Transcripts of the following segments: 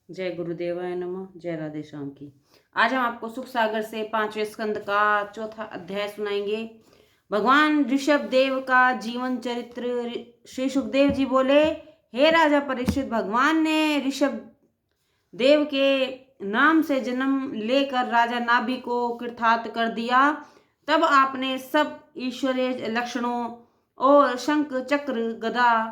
जय गुरुदेवाय नमः। जय राधे श्याम की। आज हम आपको सुख सागर से 5वें स्कंद का चौथा अध्याय सुनाएंगे। भगवान ऋषभ देव का जीवन चरित्र। श्री सुखदेव जी बोले, हे राजा परीक्षित, भगवान ने ऋषभ देव के नाम से जन्म लेकर राजा नाभि को कृतार्थ कर दिया। तब आपने सब ईश्वरीय लक्षणों और शंख चक्र गदा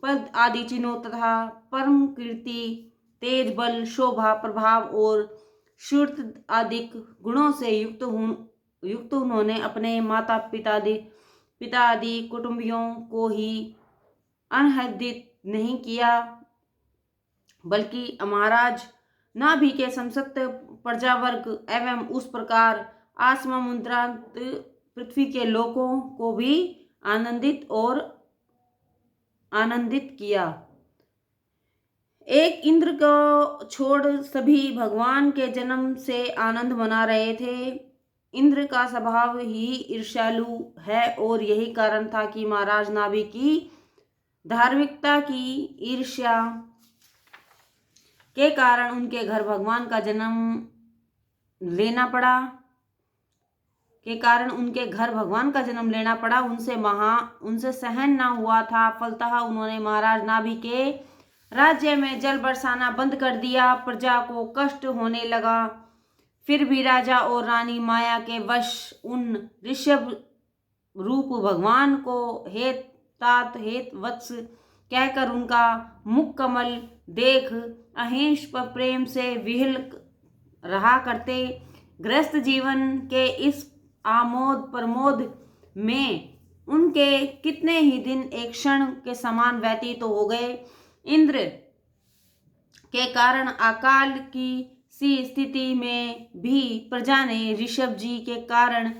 पद आदि चिन्हों तथा परम कीर्ति, तेज, बल, शोभा, प्रभाव और शूरत आदि गुणों से युक्त उन्होंने अपने माता पिता आदि कुटुंबियों को ही अनहदित नहीं किया, बल्कि महाराज नाभि के समस्त प्रजावर्ग एवं उस प्रकार आसमामुद्रांत पृथ्वी के लोगों को भी आनंदित किया। एक इंद्र को छोड़ सभी भगवान के जन्म से आनंद मना रहे थे। इंद्र का स्वभाव ही ईर्ष्यालु है और यही कारण था कि महाराज नाभि की धार्मिकता की ईर्ष्या के कारण उनके घर भगवान का जन्म लेना पड़ा। उनसे सहन न हुआ था। फलतः उन्होंने महाराज नाभि के राज्य में जल बरसाना बंद कर दिया। प्रजा को कष्ट होने लगा। फिर भी राजा और रानी माया के वश उन ऋषभ रूप भगवान को हे तात हे वत्स कहकर उनका मुख कमल देख अहेंश पर प्रेम से विहल रहा करते। गृहस्थ जीवन के इस आमोद प्रमोद में उनके कितने ही दिन एक क्षण के समान व्यतीत हो गए। इंद्र के कारण अकाल की सी स्थिति में भी प्रजा ने ऋषभ जी के कारण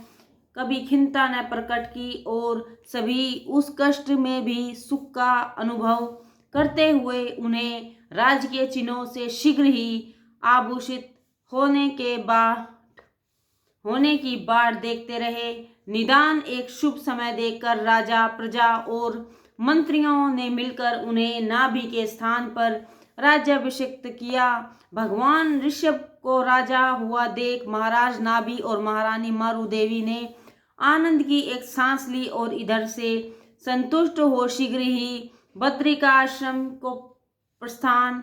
कभी खिन्नता न प्रकट की और सभी उस कष्ट में भी सुख का अनुभव करते हुए उन्हें राजकीय चिन्हों से शीघ्र ही आभूषित होने की बाट देखते रहे। निदान एक शुभ समय देखकर राजा, प्रजा और मंत्रियों ने मिलकर उन्हें नाभि के स्थान पर राज्याभिषिक्त किया। भगवान ऋषभ को राजा हुआ देख महाराज नाभि और महारानी मारु देवी ने आनंद की एक सांस ली और इधर से संतुष्ट हो शीघ्र ही बद्रिका आश्रम को प्रस्थान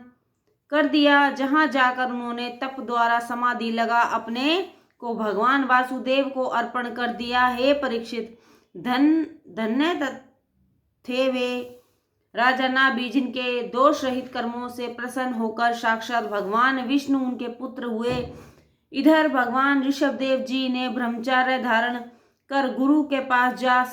कर दिया, जहां जाकर उन्होंने तप द्वारा समाधि लगा अपने को भगवान वासुदेव को अर्पण कर दिया। हे परीक्षित, धन्य थे वे राजा नाभि जिनके दोष रहित कर्मों से प्रसन्न होकर साक्षात भगवान विष्णु उनके पुत्र हुए। इधर भगवान ऋषभ देव जी ने ब्रह्मचर्य धारण कर गुरु के पास जा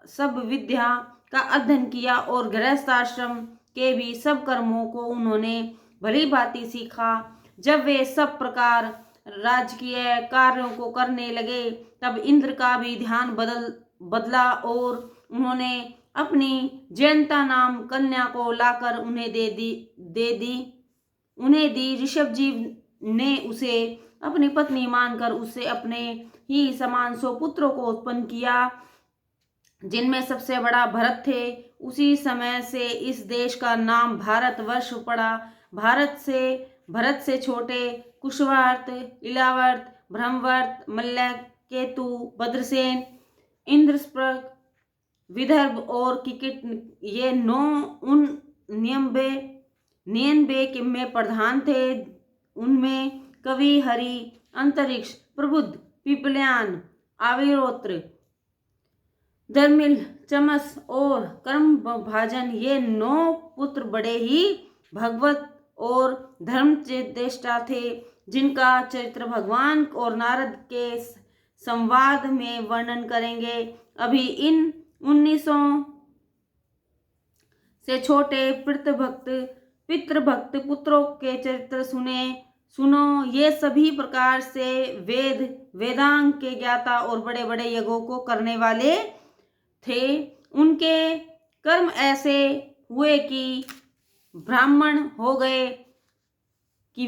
सब विद्या का अध्ययन किया और गृहस्थ आश्रम के भी सब कर्मों को उन्होंने भली भांति सीखा। जब वे सब प्रकार राजकीय कार्यों को करने लगे तब इंद्र का भी ध्यान बदला और उन्होंने अपनी जयंता नाम कन्या को लाकर उन्हें दी। ऋषभ जी ने उसे अपनी पत्नी मानकर उससे अपने ही समान 100 पुत्रों को उत्पन्न किया, जिनमें सबसे बड़ा भरत थे। उसी समय से इस देश का नाम भारतवर्ष पड़ा। भरत से छोटे कुशवर्त, इलावर्त, ब्रह्मवर्त, मल्लक, केतु, भद्रसेन, इंद्रस्प्रक, विदर्भ और किकिट ये 9 उन नियनबे में प्रधान थे। उनमें कवि, हरि, अंतरिक्ष, प्रबुद्ध, पिपल्यान, आविरोत्र, धर्मिल, चमस और कर्मभाजन ये 9 पुत्र बड़े ही भगवत और धर्मचेष्टा थे, जिनका चरित्र भगवान और नारद के संवाद में वर्णन करेंगे। अभी इन 1900 से छोटे पितृभक्त पुत्रों के चरित्र सुनो। ये सभी प्रकार से वेदांग के ज्ञाता और बड़े बड़े यज्ञों को करने वाले थे। उनके कर्म ऐसे हुए कि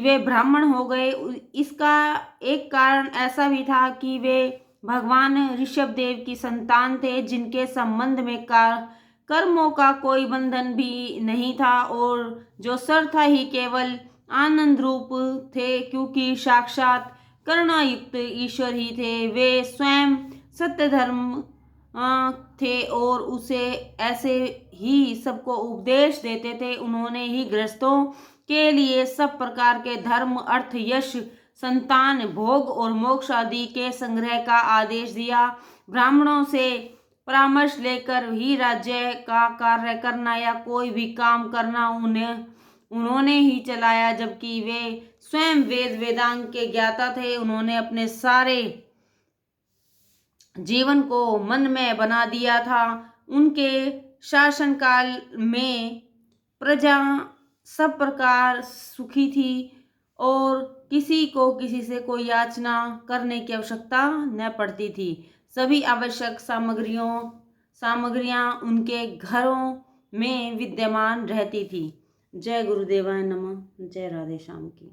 वे ब्राह्मण हो गए। इसका एक कारण ऐसा भी था कि वे भगवान ऋषभ देव की संतान थे, जिनके संबंध में कर्मों का कोई बंधन भी नहीं था और जो सर था ही केवल आनंद रूप थे, क्योंकि साक्षात करुणायुक्त ईश्वर ही थे। वे स्वयं सत्य धर्म थे और उसे ऐसे ही सबको उपदेश देते थे। उन्होंने ही गृहस्थों के लिए सब प्रकार के धर्म, अर्थ, यश, संतान, भोग और मोक्ष आदि के संग्रह का आदेश दिया। ब्राह्मणों से परामर्श लेकर ही राज्य का कार्य करना या कोई भी काम करना उन्होंने ही चलाया, जबकि वे स्वयं वेद वेदांग के ज्ञाता थे। उन्होंने अपने सारे जीवन को मन में बना दिया था। उनके शासनकाल में प्रजा सब प्रकार सुखी थी और किसी को किसी से कोई याचना करने की आवश्यकता न पड़ती थी। सभी आवश्यक सामग्रियां उनके घरों में विद्यमान रहती थी। जय गुरुदेवाय नमः। जय राधे श्याम की।